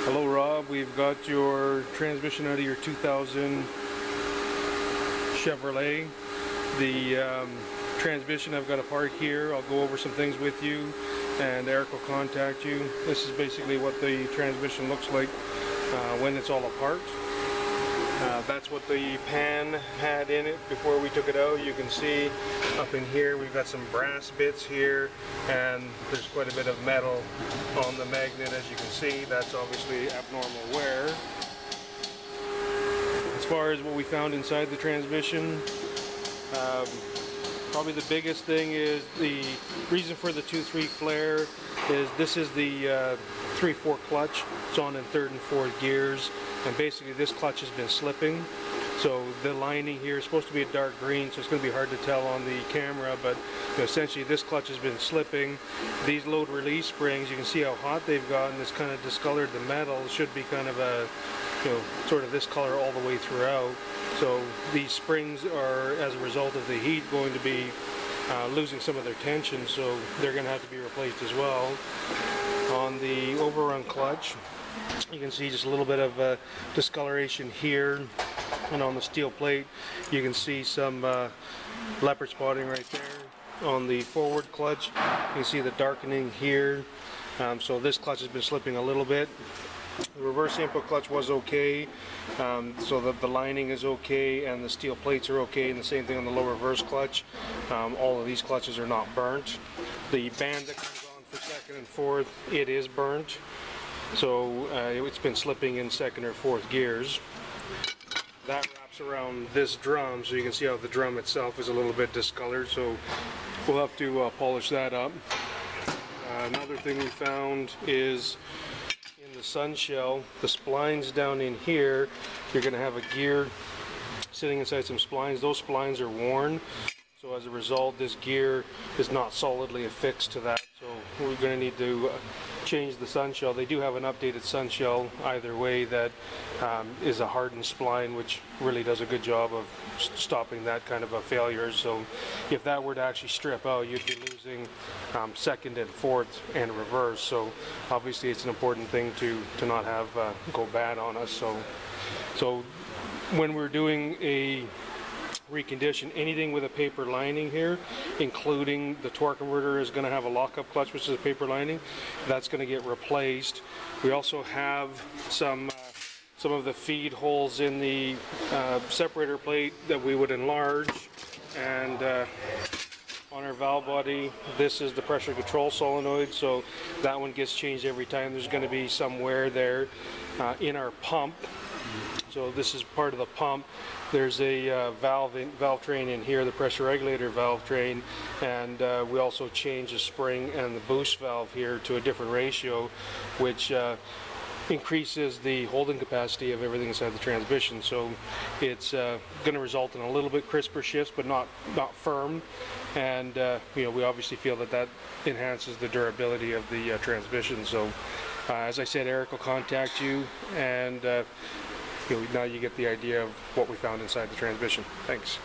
Hello Rob, we've got your transmission out of your 2000 Chevrolet. The transmission, I've got a part here. I'll go over some things with you and Eric will contact you. This is basically what the transmission looks like when it's all apart. That's what the pan had in it before we took it out. You can see up in here we've got some brass bits here, and there's quite a bit of metal on the magnet. As you can see, that's obviously abnormal wear. As far as what we found inside the transmission, probably the biggest thing is the reason for the 2-3 flare is this is the 3-4 clutch. It's on in 3rd and 4th gears, and basically this clutch has been slipping. So the lining here is supposed to be a dark green, so it's going to be hard to tell on the camera, but essentially this clutch has been slipping. These load release springs, you can see how hot they've gotten. It's kind of discolored the metal. It should be kind of a, sort of this color all the way throughout. So these springs are, as a result of the heat, going to be losing some of their tension, so they're going to have to be replaced as well. On the overrun clutch, you can see just a little bit of discoloration here, and on the steel plate you can see some leopard spotting right there. On the forward clutch you can see the darkening here, so this clutch has been slipping a little bit. The reverse input clutch was okay, so that the lining is okay and the steel plates are okay, and the same thing on the low reverse clutch. All of these clutches are not burnt. The band that comes on for 2nd and 4th, it is burnt, so it's been slipping in 2nd or 4th gears. That wraps around this drum, so you can see how the drum itself is a little bit discolored, so we'll have to polish that up. Another thing we found is in the sun shell, the splines down in here, you're going to have a gear sitting inside some splines. Those splines are worn, so as a result this gear is not solidly affixed to that, so we're going to need to change the sun shell. They do have an updated sun shell either way that is a hardened spline, which really does a good job of stopping that kind of a failure. So if that were to actually strip out, you'd be losing 2nd and 4th and reverse, so obviously it's an important thing to not have go bad on us. So when we're doing a recondition, anything with a paper lining here, including the torque converter, is going to have a lockup clutch, which is a paper lining. That's going to get replaced. We also have some of the feed holes in the separator plate that we would enlarge, and on our valve body, this is the pressure control solenoid, so that one gets changed every time. There's going to be some wear there in our pump. So this is part of the pump. There's a valve train in here, the pressure regulator valve train, and we also changed the spring and the boost valve here to a different ratio, which increases the holding capacity of everything inside the transmission. So it's going to result in a little bit crisper shifts, but not firm. And we obviously feel that enhances the durability of the transmission. So as I said, Eric will contact you, and now you get the idea of what we found inside the transmission. Thanks.